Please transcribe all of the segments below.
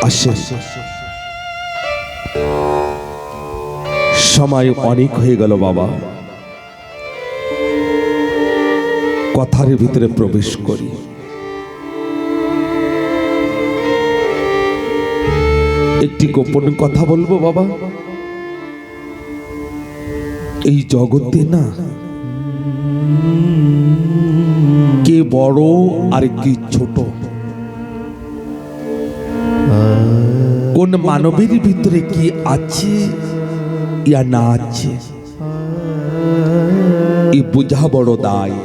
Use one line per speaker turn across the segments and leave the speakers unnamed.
আসেন, সময় অনেক হয়ে গেল বাবা, কথার ভিতরে প্রবেশ করি। একটি গোপন কথা বলবো বাবা। এই জগতে না কে বড় আর কে ছোট, কোন মানবের ভিতরে কি আছে ইয়া না আছে, এই বুঝা বড় দায়।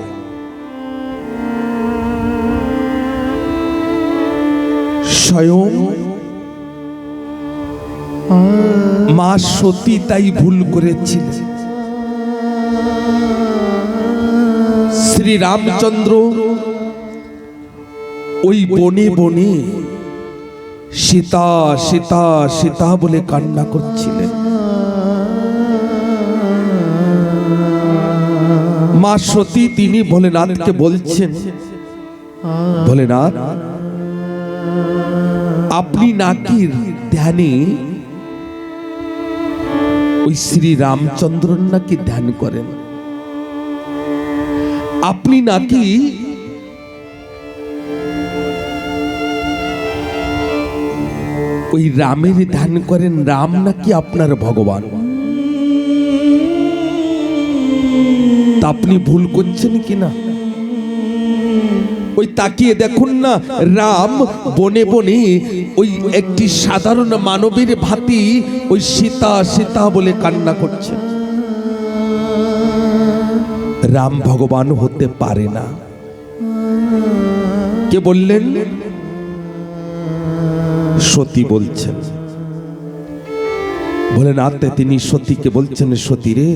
স্বয়ং মা সতী তাই ভুল করেছিল। শ্রী রামচন্দ্র ওই বনে বনে সীতা সীতা সীতা বলে কান্না করছিলেন। মা সতী তিনি ভোলেনাথকে বলছেন, ভোলেনাথ আপনি নাকি ধ্যানে ওই শ্রী রামচন্দ্র নাকি ধ্যান করেন, আপনি নাকি ওই রামের ধ্যান করেন, রাম নাকি আপনার ভগবান। তা আপনি ভুল করছেন কিনা ওই তাকিয়ে দেখুন না, রাম বনে বনে ওই একটি সাধারণ মানবের ভাতি ওই সীতা সীতা বলে কান্না করছে। রাম ভগবান হতে পারে না। কে বললেন? সতী বলছেন। বলেন আতে তিনি সতীকে বলছেন, সতী রে,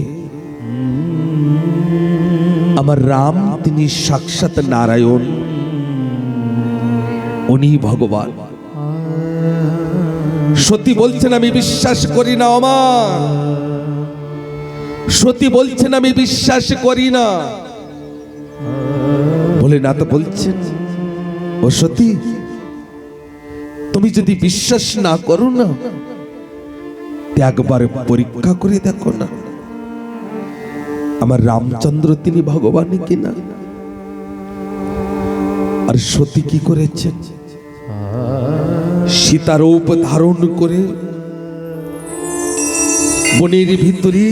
আমার রাম তিনি সাক্ষাৎ নারায়ণ, উনি ভগবান। সতী বলছেন আমি বিশ্বাস করি না ওমা, সতী বলছেন আমি বিশ্বাস করি না। বলে না তো বলছেন, ও সতী তুমি যদি বিশ্বাস না করো না, একবার পরীক্ষা করে দেখো না আমার রামচন্দ্র তিনি ভগবান কিনা। আর সতী কি করেছে? সীতার রূপ ধারণ করে বনের ভিতরে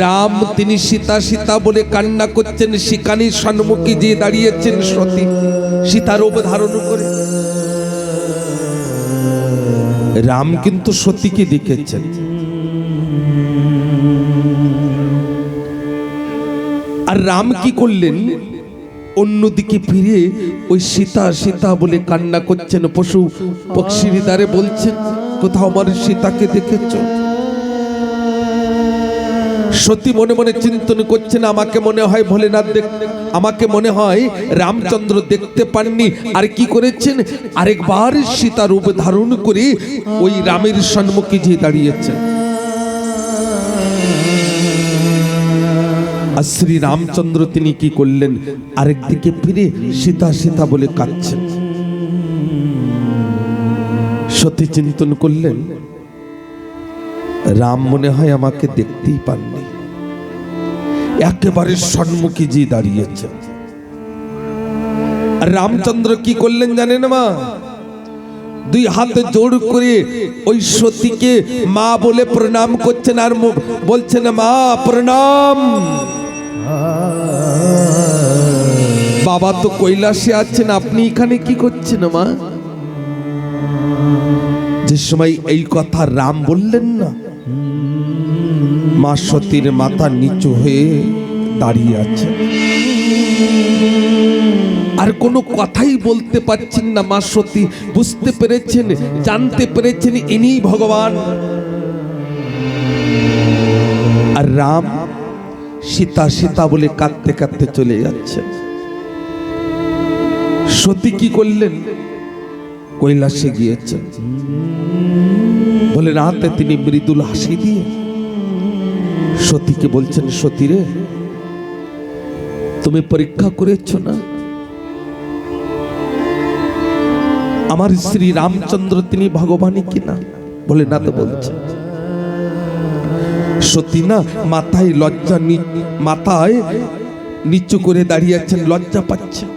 রাম তিনি সীতা সীতা বলে কান্না করছেন, সেখানে সম্মুখে যে দাঁড়িয়েছেন সতী সীতার রূপ ধারণ করে। রাম কিন্তু সতীকে দেখেছেন। আর রাম কি করলেন? অন্যদিকে ফিরে ওই সীতা সীতা বলে কান্না করছেন, পশু পক্ষীর দ্বারে বলছেন, কোথাও আমার সীতাকে দেখেছ? সতী মনে মনে চিন্তন করছেন, আমাকে মনে হয় ভোলেনাথ আমাকে মনে হয় রামচন্দ্র দেখতে পাননি। আর কি করেছেন? আরেকবার সীতা রূপ ধারণ করে ওই রামের সম্মুখে যে দাঁড়িয়েছেন। আর শ্রী রামচন্দ্র তিনি কি করলেন? আরেকদিকে ফিরে সীতা সীতা বলে কাঁদছেন। সতী চিন্তন করলেন, রাম মনে হয় আমাকে দেখতেই পাননি, একেবারে সম্মুখে যে দাঁড়িয়েছে। আর রামচন্দ্র কি করলেন জানেন মা? দুই হাতে জোড় করে ওই সতীকে মা বলে প্রণাম করছেন, আর বলছেন মা প্রণাম। বাবা তো কৈলাসে আছেন, আপনি এখানে কি করছেন মা? যে সময় এই কথা রাম বললেন না, মা সতীর মাথা নিচু হয়ে দাঁড়িয়ে আছে, আর কোনো কথাই বলতে পারছেন না। মা সতী বুঝতে পেরেছেন, জানতে পেরেছেন ইনি ভগবান। আর রাম সীতা সীতা বলে কাঁদতে কাঁদতে চলে যাচ্ছে। সতী কি করলেন? কৈলাসে গিয়েছেন। বলে রাতে তিনি মৃদুল হাসি দিয়ে সতীকে বলছেন, সতী রে, তুমি পরীক্ষা করেছ না? আমার শ্রী রামচন্দ্র তিনি ভগবানই কিনা? বলে না তো বলছে। সত্যি না, মাথায় লজ্জা, মাথায় নিচু করে দাঁড়িয়ে আছেন, লজ্জা পাচ্ছেন।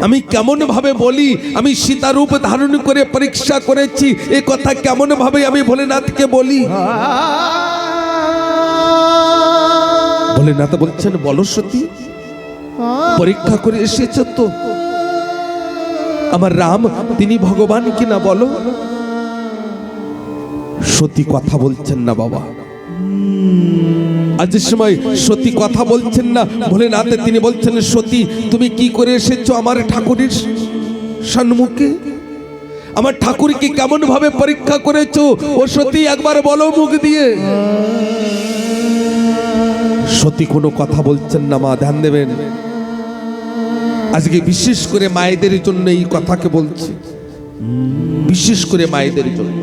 আমি কেমন ভাবে বলি আমি সীতারূপ ধারণ করে পরীক্ষা করেছি, এ কথা কেমন ভাবে আমি ভোলেনাথকে বলি? ভোলেনাথ বলছেন, বলো সতী, পরীক্ষা করে এসেছ তো আমার রাম তিনি ভগবান কিনা বলো। সতী কথা বলছেন না বাবা, আজ সময় সতী কথা বলছেন না। ভোলেনাথ তিনি বলছেন, সতী তুমি কি করে এসেছো আমার ঠাকুরের সম্মুখে? আমার ঠাকুরকে কেমন ভাবে পরীক্ষা করেছো ও সতী একবার বলো মুখ দিয়ে। সতী কোনো কথা বলছেন না। মা ধ্যান দেবেন, আজকে বিশেষ করে মায়েদের জন্য এই কথাকে বলছি, বিশেষ করে মায়েদের জন্য।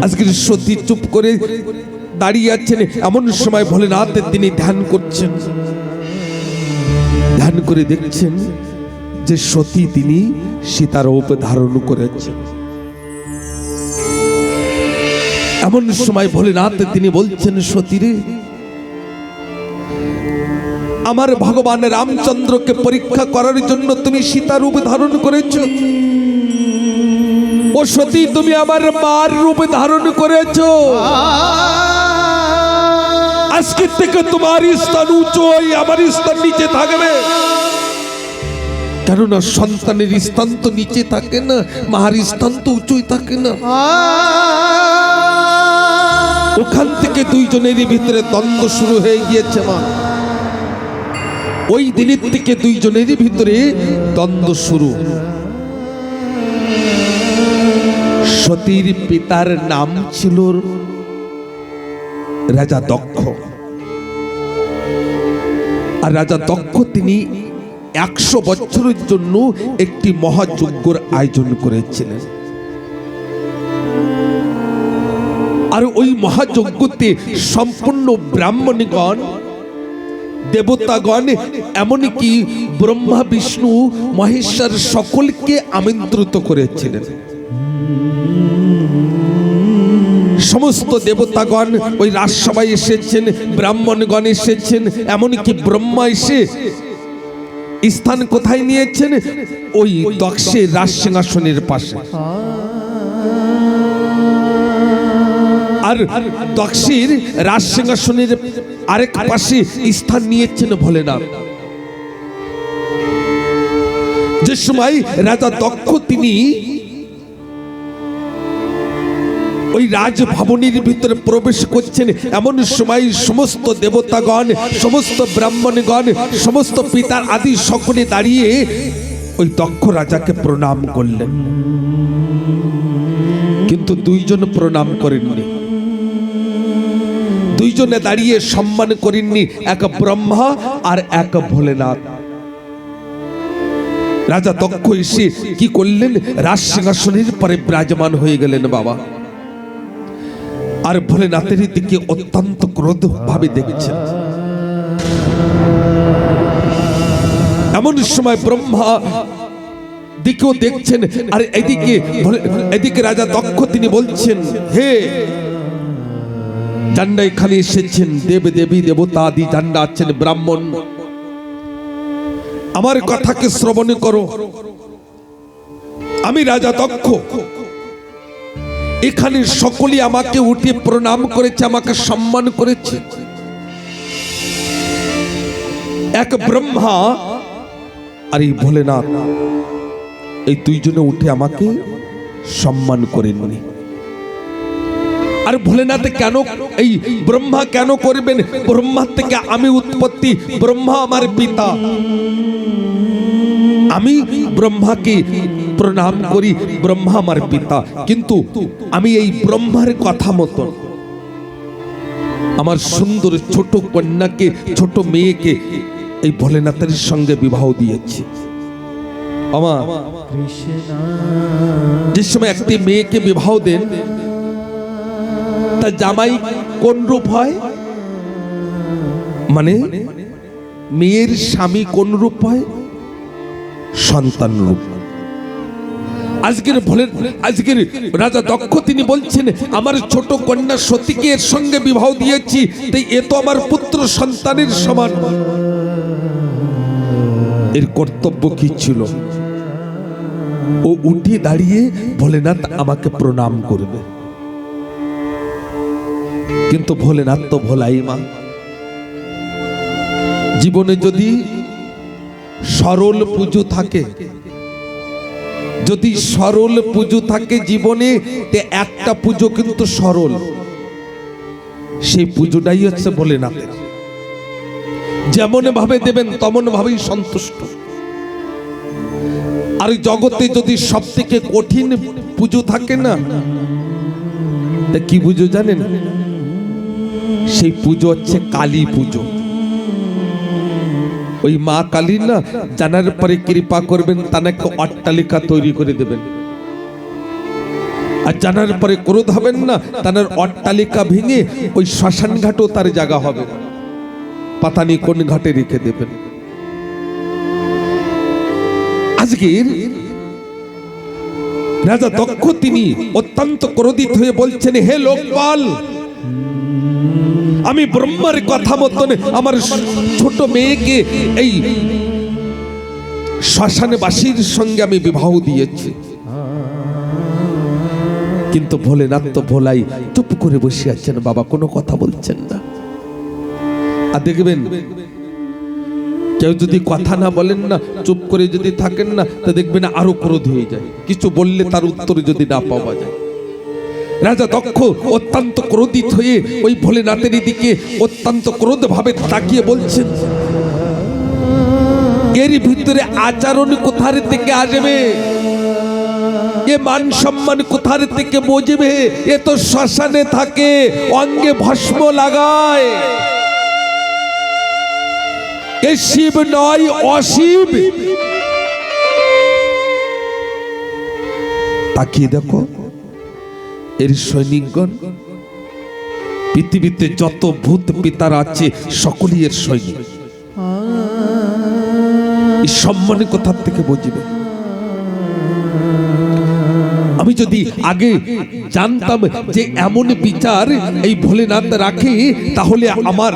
আজকে সতী চুপ করে দাঁড়িয়ে আছেন, এমন সময় ভোলেনাথ তিনি ধ্যান করছেন। ধ্যান করে দেখছেন যে সতী তিনি সীতারূপ ধারণ করেছেন। এমন সময় ভোলেনাথ তিনি বলছেন, সতী রে, আমার ভগবান রামচন্দ্রকে পরীক্ষা করার জন্য তুমি সীতারূপ ধারণ করেছো। ও সতী তুমি আমার মার রূপ ধারণ করেছো। আজকে থেকে তোমার স্থান উঁচু, আমার স্থান নিচে থাকবে। কেননা সন্তানের স্থান তো নিচে থাকে না, মার স্থান তো উঁচুই থাকে না। ওখান থেকে দুইজনেরই ভিতরে দ্বন্দ্ব শুরু হয়ে গিয়েছে। মা ওই দিনের থেকে দুইজনেরই ভিতরে দ্বন্দ্ব শুরু। সতীর পিতার নাম ছিল রাজা দক্ষ। আর রাজা দক্ষ তিনি 100 বছরের জন্য একটি মহাযজ্ঞর আয়োজন করেছিলেন। আর ওই মহাযজ্ঞতে সম্পূর্ণ ব্রাহ্মণগণ, দেবতাগণ, এমনকি ব্রহ্মা বিষ্ণু মহেশ্বর সকলকে আমন্ত্রিত করেছিলেন। সমস্ত দেবতাগণ ওই রাজসভায় এসেছেন, ব্রাহ্মণগণ এসেছেন, এমনকি ব্রহ্মা এসে স্থান কোথায় নিয়েছেন? ওই দক্ষের রাজ সিংহাসনের পাশে। আর দক্ষের রাজ সিংহাসনের আরেক পাশে স্থান নিয়েছেন ভোলেনাথ। যে সময় রাজা দক্ষ তিনি ওই রাজভবনের ভিতরে প্রবেশ করছেন, এমন সময় সমস্ত দেবতাগণ, সমস্ত ব্রাহ্মণগণ, সমস্ত পিতার আদি সকলে দাঁড়িয়ে ওই দক্ষ রাজাকে প্রণাম করলেন। কিন্তু দুইজন প্রণাম করেননি, দুইজনে দাঁড়িয়ে সম্মান করেননি, এক ব্রহ্মা আর এক ভোলেনাথ। রাজা দক্ষ এসে কি করলেন? রাজ সিংহাসনের পরে বিরাজমান হয়ে গেলেন বাবা। আর ভোলেনাথের দিকে অত্যন্ত ক্রোধ ভাবে দেখছেন। এমন সময় ব্রহ্মা দিকেও দেখছেন, আর এদিকে রাজা দক্ষ তিনি বলছেন, হে জান্ডা এখানে এসেছেন, দেব দেবী দেবতা আদি জান্ডা আছেন, ব্রাহ্মণ, আমার কথাকে শ্রবণ করো। আমি রাজা দক্ষ, এখানে সকলে আমাকে উঠে প্রণাম করেছে, আমাকে সম্মান করেছে। এক ব্রহ্মা আর এই ভোলেনাথ, এই দুইজনে উঠে আমাকে সম্মান করেননি। আর ভোলেনাথ কেন, এই ব্রহ্মা কেন করবেন? ব্রহ্মা থেকে আমি উৎপত্তি, ব্রহ্মা আমার পিতা, আমি ব্রহ্মাকে প্রণাম করি, ব্রহ্মা আমার পিতা। কিন্তু আমি এই ব্রহ্মার কথা মতো আমার সুন্দর ছোট কন্যাকে, ছোট মেয়েকে এই ভোলেনাথের সঙ্গে বিবাহ দিয়েছি। আমার যে সময় একটি মেয়েকে বিবাহ দেন, তা জামাই কোন রূপ হয়? মানে মেয়ের স্বামী কোন রূপ হয়? সন্তান রূপ। আজকের রাজা দক্ষ তিনি বলছেন, আমার ছোট কন্যা সতীকে এর সঙ্গে বিবাহ দিয়েছি, তাই এ তো আমার পুত্র সন্তানের সমান। এর কর্তব্য কি ছিল? ও উঠে দাঁড়িয়ে ভোলেনাথ আমাকে প্রণাম করবে। কিন্তু ভোলেনাথ তো ভোলাই মা। জীবনে যদি সরল পুজো থাকে, যদি সরল পুজো থাকে জীবনে, একটা পুজো কিন্তু সরল, সেই পুজোটাই হচ্ছে ভোলেনাথের। যেমন ভাবে দেবেন তেমন ভাবেই সন্তুষ্ট। আর জগতে যদি সব থেকে কঠিন পুজো থাকে না, তা কি পুজো জানেন? সেই পুজো হচ্ছে কালী পুজো। ওই মা কালী না, জানার পরে কৃপা করবেন, তাকে অট্টালিকা তৈরি করে দেবেন। আর জানার পরে ক্রোধ হবেন না, তার অট্টালিকা ভেঙে ওই শ্মশান ঘাটও তার জায়গা হবে, পাতানি কোন ঘাটে রেখে দেবেন। আজকের রাজা দক্ষ তিনি অত্যন্ত ক্রোধিত হয়ে বলছেন, হে লোকপাল, আমি ব্রহ্মার কথা মতন আমার ছোট মেয়েকে এই শ্মশানবাসীর সঙ্গে আমি বিবাহ দিয়েছি। কিন্তু ভোলেনাথ তো ভোলাই চুপ করে বসে আছেন বাবা, কোনো কথা বলছেন না। আর দেখবেন কেউ যদি কথা না বলেন না, চুপ করে যদি থাকেন না, তা দেখবেন আরো ক্রোধ হয়ে যায়, কিছু বললে তার উত্তর যদি না পাওয়া যায়। রাজা দক্ষ অত্যন্ত ক্রোধিত হয়ে ওই ভোলেনাথের দিকে অত্যন্ত ক্রোধ ভাবে তাকিয়ে বলছেন, এর ভিতরে আচরণ কোথার থেকে আসবে? এ মান সম্মান কোথার থেকে বুঝবে? এ তো শ্মশানে থাকে, অঙ্গে ভস্ম লাগায়। এ শিব নয়, অশিব। তাকিয়ে দেখো, এর সৈনিকগণ, পৃথিবীতে যত ভূত পিতার আছে সকলেই এর সৈনিক। এই সম্মান কোথা থেকে বুঝবে? আমি যদি আগে জানতাম যে এমন বিচার এই ভোলেনাথ রাখে, তাহলে আমার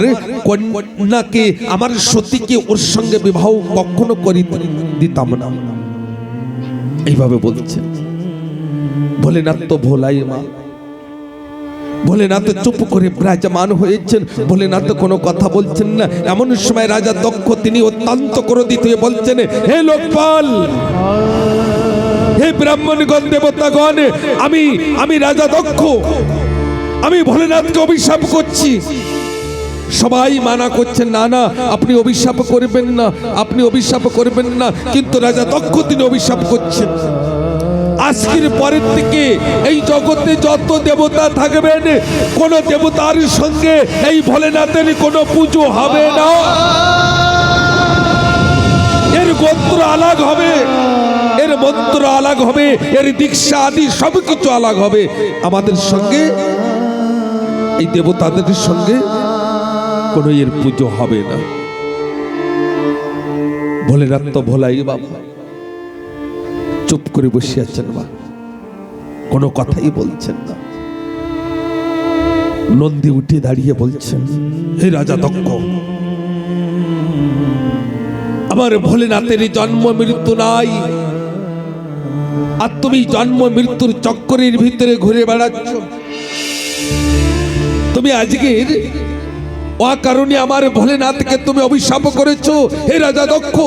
কন্যাকে, আমার সতীকে ওর সঙ্গে বিবাহ কখনো করি দিতাম না। এইভাবে বলছেন। ভোলেনাথ তো ভোলাই মা। ভোলেনাথ চুপ করে বিরাজমান হয়েছেন, ভোলেনাথ কোনো কথা বলছেন না। এমন সময় রাজা দক্ষ তিনি অত্যন্ত ক্রোধিত হয়ে বলছেন, হে লোকপাল, হে ব্রাহ্মণগণ, দেবতাগণ, আমি রাজা দক্ষ, আমি ভোলেনাথকে অভিশাপ করছি। সবাই মানা করছেন, না না, আপনি অভিশাপ করবেন না, আপনি অভিশাপ করবেন না। কিন্তু রাজা দক্ষ তিনি অভিশাপ করছেন, আজকের পরের থেকে এই জগতে যত দেবতা থাকবেন, কোন দেবতার সঙ্গে এই ভোলেনাথের কোনো পুজো হবে না। এর গোত্র আলাগ হবে, এর মন্ত্র আলাগ হবে, এর দীক্ষা আদি সবকিছু আলাগ হবে। আমাদের সঙ্গে, এই দেবতাদের সঙ্গে কোনো এর পুজো হবে না। ভোলেনাথ তো ভোলাই বাবা, চুপ করে বসে আছেন মা, কোনো কথাই বলছেন না। নন্দী উঠে দাঁড়িয়ে বলছেন, হে রাজা দক্ষ, আমার ভোলেনাথের জন্ম মৃত্যু নাই, আর তুমি জন্ম মৃত্যুর চক্করের ভিতরে ঘুরে বেড়াচ্ছ। তুমি আজকের অকারণে আমার ভোলেনাথকে তুমি অভিশাপ করেছো। হে রাজা দক্ষ,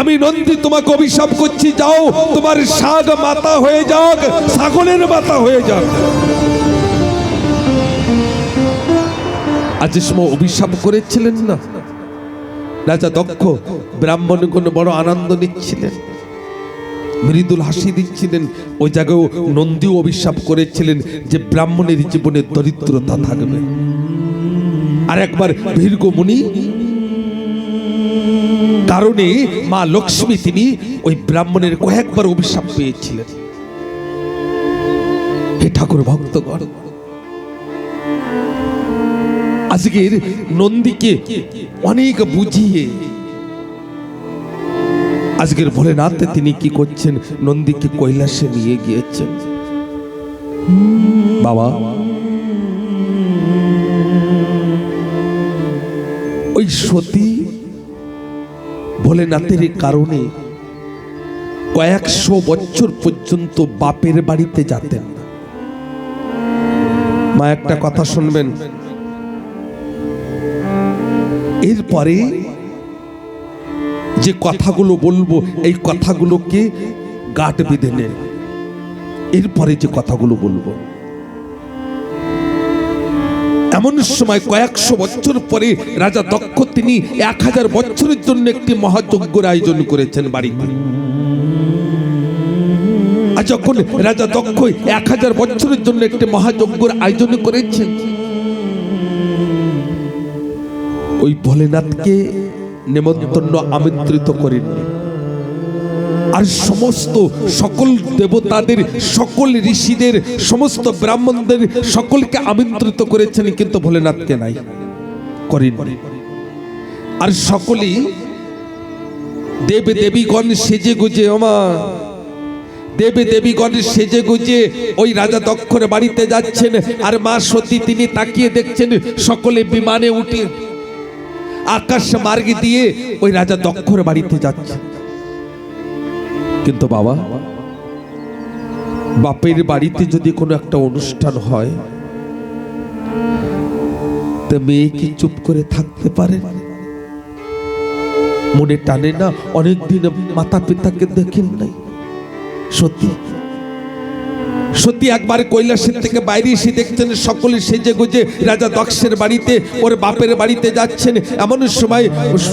আমি নন্দী তোমাকে অভিশাপ করছি, যাও তোমার শাগ মাতা হয়ে যাক, ছাগলের মাতা হয়ে যাক। আজ সময় অভিশাপ করেছিলেন না রাজা দক্ষ, ব্রাহ্মণগণ বড় আনন্দ নিচ্ছিলেন, মৃদুল হাসি দিচ্ছিলেন। ওই জায়গায় নন্দীও অভিশাপ করেছিলেন যে ব্রাহ্মণের জীবনে দরিদ্রতা থাকবে। আর একবার ভীর্গ মুনি কারণে মা লক্ষ্মী তিনি ওই ব্রাহ্মণের কয়েকবার অভিশাপ পেয়েছিলেন। হে ঠাকুর ভক্তগণ, আজকের নন্দীকে অনেক বুঝিয়ে আজকের ভোলেনাথ তিনি কি করছেন, নন্দীকে কৈলাসে নিয়ে গিয়েছেন। বাবা, ওই সতী ভোলেনাথের কারণে কয়েকশো বছর পর্যন্ত বাপের বাড়িতে যেতেন না। মা, একটা কথা শুনবেন, এরপরে যে কথাগুলো বলবো এই কথাগুলোকে গাঁট বেঁধে নেন। এরপরে যে কথাগুলো বলবো, এমন সময় কয়েকশো বছর পরে রাজা দক্ষ তিনি 1000 বছরের জন্য একটি মহাযজ্ঞের আয়োজন করেছেন বাড়িতে। আর যখন রাজা দক্ষ 1000 বছরের জন্য একটি মহাযজ্ঞের আয়োজন করেছেন, ওই ভোলেনাথকে নেমন্তন্ন আমন্ত্রিত করেননি। আর সমস্ত সকল দেবতাদের, সকল ঋষিদের, সমস্ত ব্রাহ্মণদের সকলকে আমন্ত্রিত করেছেন, কিন্তু ভোলেনাথকে নাই করেননি। আর সকলেই দেব দেবীগণ সেজে গুজে, দেবী দেবীগণ সেজে গুজে ওই রাজা দক্ষর বাড়িতে যাচ্ছেন। আর মা সতী তিনি তাকিয়ে দেখছেন, সকলে বিমানে উঠে আকাশ মার্গ দিয়ে ওই রাজা দক্ষর বাড়িতে যাচ্ছে। কিন্তু বাবা, বাপের বাড়িতে যদি কোনো একটা অনুষ্ঠান হয়, তো মেয়ে কি চুপ করে থাকতে পারে? মনে টানে না? অনেকদিন মাতা পিতাকে দেখেন নাই। সত্যি সত্যি একবার কৈলাসের থেকে বাইরে এসে দেখছেন সকলে সেজে গুজে রাজা দক্ষের বাড়িতে, ওর বাপের বাড়িতে যাচ্ছেন। এমন সময়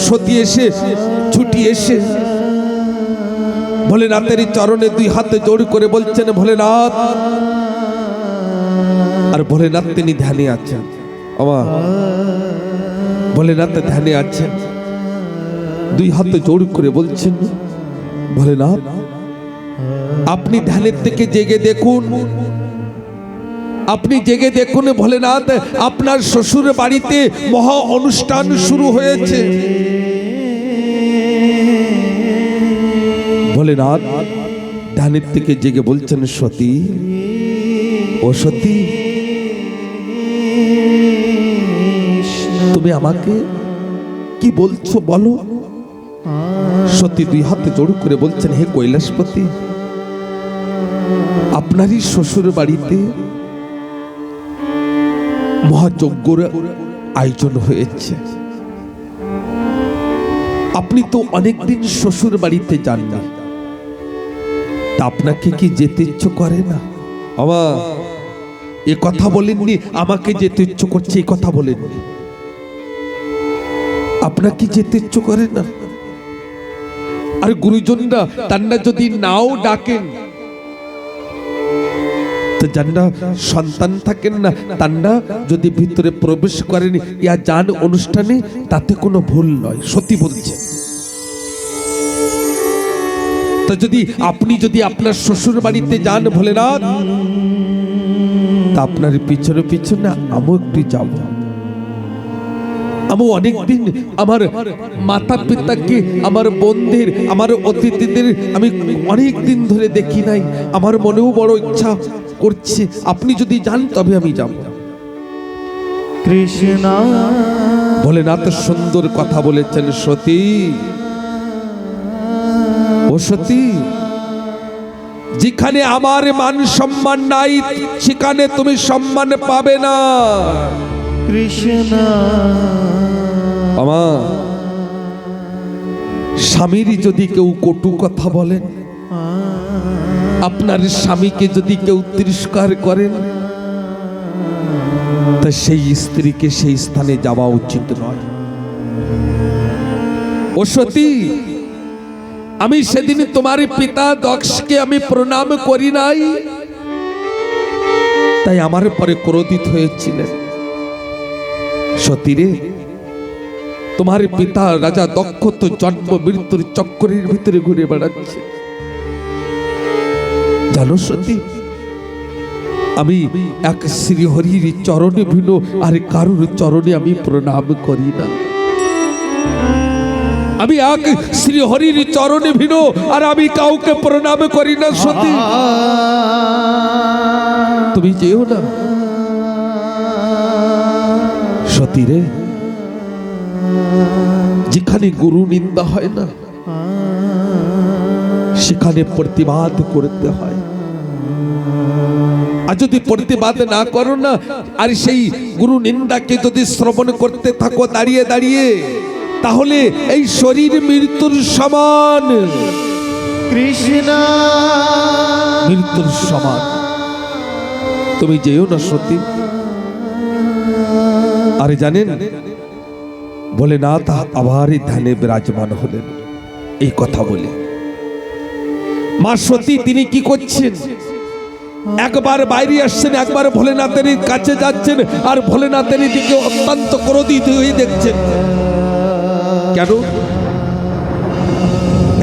সতী এসে ছুটি এসে ভোলেনাথের চরণে 2 হাতে জোড় করে বলছেন, ভোলেনাথ। আর ভোলেনাথ তিনি ধ্যানে আছেন। ভোলেনাথ ধ্যানে আছেন, 2 হাতে জোড় করে বলছেন, ভোলেনাথ আপনি ধ্যানের থেকে জেগে দেখুন, আপনি জেগে দেখুন ভোলেনাথ, আপনার শ্বশুর বাড়িতে মহা অনুষ্ঠান শুরু হয়েছে। ভোলেনাথ ধ্যানের থেকে জেগে বলছেন, সতী, ও সতী, তুমি আমাকে কি বলছো বলো? সতী 2 হাতে জোড় করে বলছেন, হে কৈলাসপতি, আপনারই শ্বশুর বাড়িতে মহাযজ্ঞের আয়োজন হয়েছে। আপনি তো অনেকদিন শ্বশুর বাড়িতে যান না, তা আপনাকে কি যেতে ইচ্ছে করে না? আমার এ কথা বলেননি, আমাকে যেতে ইচ্ছে করছে এই কথা বলেননি। আপনাকে যেতে ইচ্ছে করে না? আর গুরুজনরা তান্না যদি নাও ডাকেন, তো যারা সন্তান থাকেন না, তান্না যদি ভিতরে প্রবেশ করেন ইয়া যান অনুষ্ঠানে, তাতে কোনো ভুল নয়। সত্যি বলছে। তা আপনি যদি আপনার শ্বশুর বাড়িতে যান ভোলেনাথ, তা আপনার পিছনে পিছনে আমিও একটু যাব। আমি অনেকদিন আমার মাতা পিতাকে, আমার বোনদের, আমার অতিথিদের আমি অনেক দিন ধরে দেখি নাই। আমার মনেও বড় ইচ্ছা করছে, আপনি যদি যান তবে আমি যাব। কৃষ্ণ ভোলেনাথ সুন্দর কথা বলেছেন, সতী, ও সতী, যেখানে আমার মান সম্মান নাই সেখানে তুমি সম্মান পাবে না। কৃষ্ণ আমার স্বামীর যদি কেউ কটু কথা বলেন, আপনার স্বামীকে যদি কেউ তিরস্কার করেন, তা সেই স্ত্রীকে সেই স্থানে যাওয়া উচিত নয়। ও সতী, আমি সেদিন তোমার পিতা দক্ষকে আমি প্রণাম করি নাই, তাই আমার পরে ক্রোধিত হয়েছিলেন। সতীরে, তোমার পিতা রাজা দক্ষ তো জন্ম মৃত্যুর চক্রের ভিতরে ঘুরে বেড়াচ্ছে। জানো সতী, আমি এক শ্রীহরির চরণে ভিন্ন আর কারোর চরণে আমি প্রণাম করি না। আমি এক শ্রী হরির চরণে ভিনো, আর আমি কাউকে প্রণাম করি না সতী। তুমি যেও না সতী রে, যেখানে গুরু নিন্দা হয় না সেখানে প্রতিবাদ করতে হয়। আর যদি প্রতিবাদ না করো না, আর সেই গুরু নিন্দাকে যদি শ্রবণ করতে থাকো দাঁড়িয়ে দাঁড়িয়ে, তাহলে এই শরীর মৃত্যুর সমান।
কৃষ্ণ
মৃত্যুর সমান। তুমি যেও না সতী। আরে জানেন, ভোলেনাথ আবার ধ্যানে বিরাজমান হলেন। এই কথা বলে মা সতী তিনি কি করছেন, একবার বাইরে আসছেন, একবার ভোলেনাথের কাছে যাচ্ছেন, আর ভোলেনাথের দিকে অত্যন্ত ক্রোধিত হয়ে দেখছেন। কেন?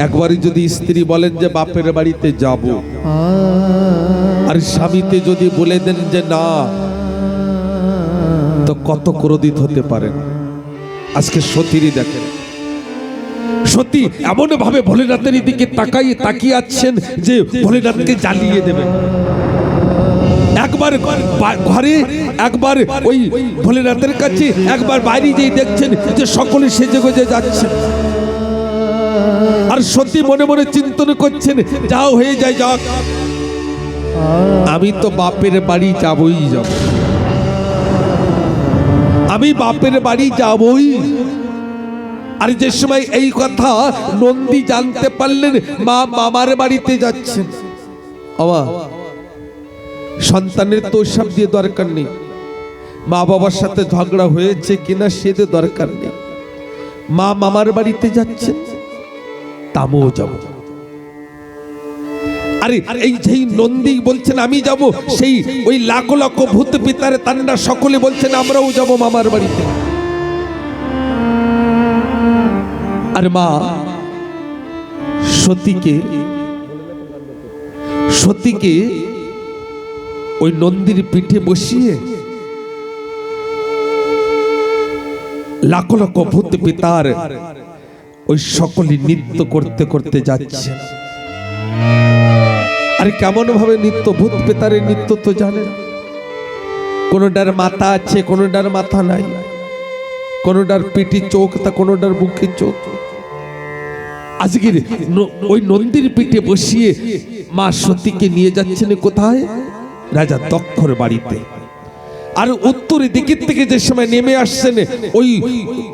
একবারই যদি স্ত্রী বলেন যে বাপের বাড়িতে যাব, আর স্বামীতে যদি বলে দেন যে না, তো কত ক্রোধিত হতে পারেন। আজকে সতীরই দেখেন, সতী এমন ভাবে ভোলেনাথের দিকে তাকিয়ে আছেন যে ভোলেনাথকে জ্বালিয়ে দেবেন। একবার ঘরে, একবার ওই ভোলেনাথের কাছে, একবার বাইরে যেই দেখছেন যে সকলে সেজে গুজে যাচ্ছে, আর সতী মনে মনে চিন্তন করছেন, যাও হয়ে যায় যাক, আমি তো বাপের বাড়ি যাবই যাব, আমি বাপের বাড়ি যাবই। আর যে সময় এই কথা নন্দী জানতে পারলেন, মা মামার বাড়িতে যাচ্ছেন। সন্তানের তো সব দিয়ে দরকার নেই, মা বাবার সাথে ঝগড়া হয়েছে কিনা সেটা দরকার নেই, মা মামার বাড়িতে যাচ্ছেন, তামও যাব। আরে এই যেই নন্দী বলছেন আমি যাব, সেই ওই লাখ লাখ ভূত পিতার তান্ডা সকলে বলছেন আমরাও যাব মামার বাড়িতে। আর মা সতীকে ওই নন্দীর পিঠে বসিয়ে লাখ লাখ ভূত পিতার ওই সকলে নৃত্য করতে করতে যাচ্ছে। আরে কেমন ভাবে নৃত্য, ভূত পিতারের নৃত্য তো জানেন, কোনটার মাথা আছে, কোনটার মাথা নাই, কোনটার পিঠে চোখ, তা কোনটার বুকে চোখ। আজকে ওই নন্দীর পিঠে বসিয়ে মা সতীকে নিয়ে যাচ্ছেন কোথায়? রাজা দক্ষর বাড়িতে। আর উত্তরের দিকের থেকে যে সময় নেমে আসছেন, ওই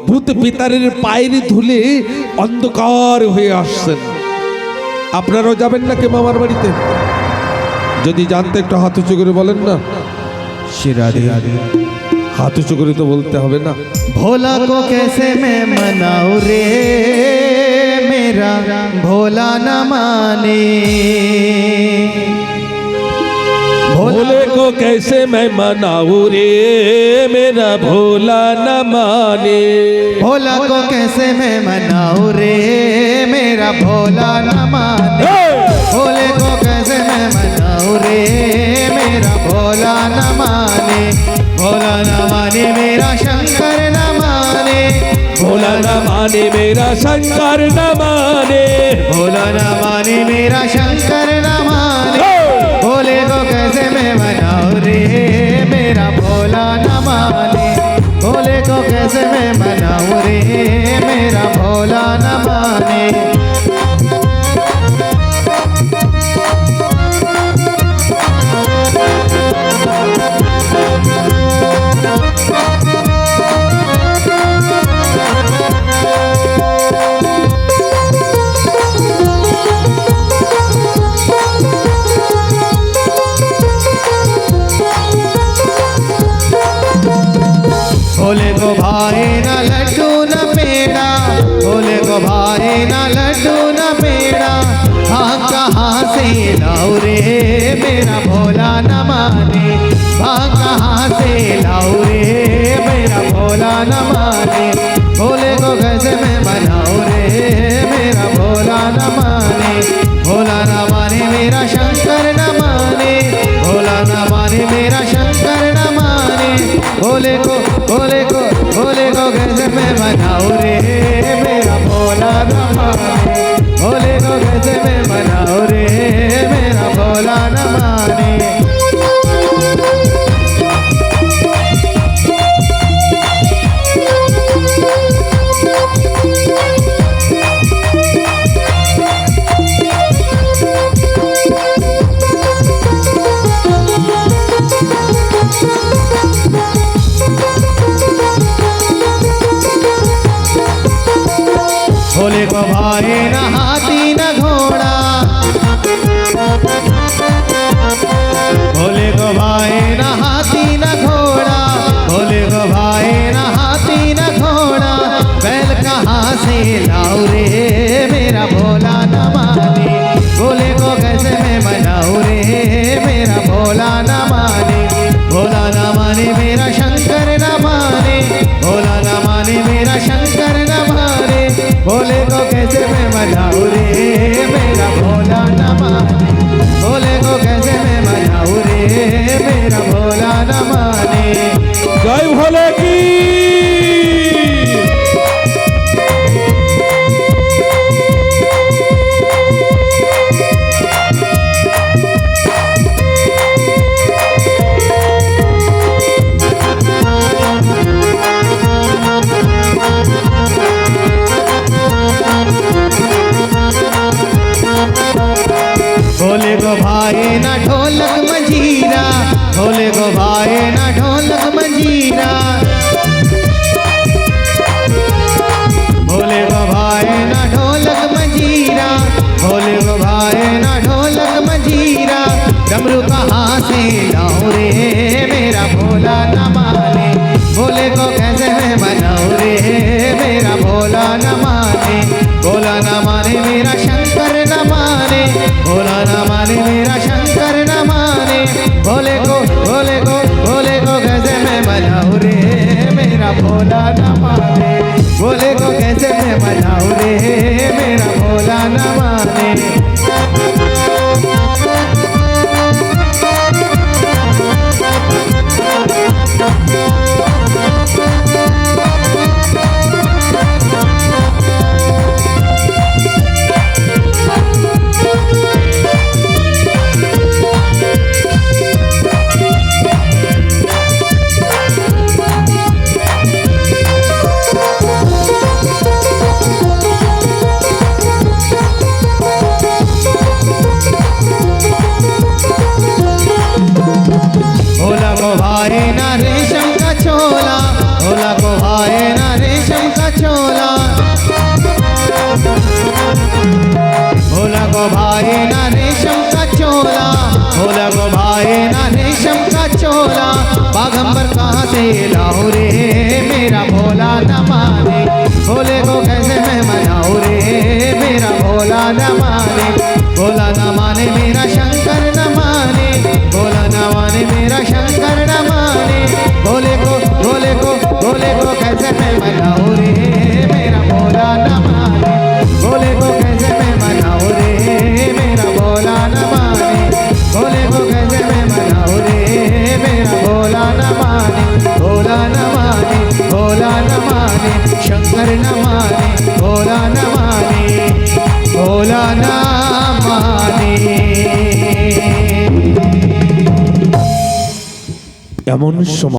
ভূত পিতারের পায়ের ধুলে অন্ধকার হয়ে আসছেন। আপনারাও যাবেন নাকি মামার বাড়িতে? যদি জানতে একটু হাত উঁচু করে বলেন না। हाथ उच्च करे तो बोलते হবে না।
भोला को कैसे मैं मनाऊं रे, मेरा भोला न माने।
भोले को कैसे मैं मनाऊं रे, मेरा भोला न माने।
भोला को कैसे मैं मनाऊं रे, मेरा भोला न माने। भोले को कैसे मैं मनाऊं रे, मेरा भोला न माने। भोला न माने मेरा शंकर न माने।
भोला न माने मेरा शंकर न माने।
भोला न माने मेरा शंकर न माने। भोले को कैसे मैं मनाऊं रे, मेरा भोला न माने। भोले को कैसे मैं मनाऊं रे, मेरा भोला न माने। भोले को भाई न लड्डू न पेड़ा, भोले को भाई न लड्डू न पेड़ा। हाँ कहाँ से लाऊं रे, मेरा भोला न माने। हाँ कहाँ से लाऊं रे, मेरा भोला न माने। भोले को कैसे मैं बनाऊं रे, मेरा भोला न माने। भोला न माने मेरा शंकर न माने। भोला न माने मेरा शंकर न माने। भोले को कैसे मैं मनाऊं रे, मेरा भोला न न हाथी न घोड़ा, भोले को भाए न हाथी न घोड़ा, भोले को भाए न हाथी न घोड़ा, बैल कहाँ से लाऊं रे मेरा भोला न माने, भोले को कैसे मैं मनाऊं रे मेरा भोला न माने, भोला न माने मेरा शंकर न माने, भोला न माने मेरा शंकर न माने, भोले को कैसे मैं मनाऊं रे मेरा भोला न माने, भोले को कैसे मैं मनाऊं रे मेरा भोला न माने।
জয় ভোলে কি
भोले को भाए ना ढोलक मंजीरा, भोले को भाए ना ढोलक मंजीरा, भोले को भाए ना ढोलक मंजीरा, भोले को भाए ना ढोलक मंजीरा, डमरू कहाँ से लाऊं रे मेरा भोला न माने, भोले को कैसे मैं मनाऊं रे मेरा भोला न माने, भोला न माने मेरा शंकर न माने, भोला न माने मेरा शंकर न माने, भोले को कैसे मैं मनाऊं रे मेरा भोला न माने, भोले को कैसे मैं मनाऊं रे मेरा भोला न माने। भोला को भाए ना रेशम का चोला, भोला को भाए ना रेशम का चोला, भोला को भाए ना रेशम का चोला, भोला को भाए ना रेशम का चोला, बागंबर कहाँ से लाऊं रे मेरा भोला न माने, भोले को कैसे मैं मनाऊं रे मेरा भोला न माने, भोला न माने मेरा शंकर न माने, भोला न माने मेरा शंकर न माने, भोले को कैसे मैं मनाऊं रे मेरा भोला न माने, भोले को कैसे मैं मनाऊं रे मेरा भोला न माने, भोले को कैसे मैं मनाऊं रे मेरा भोला न माने, भोला न माने, भोला न माने, शंकर न माने, भोला न माने, भोला न माने।
এমন সময়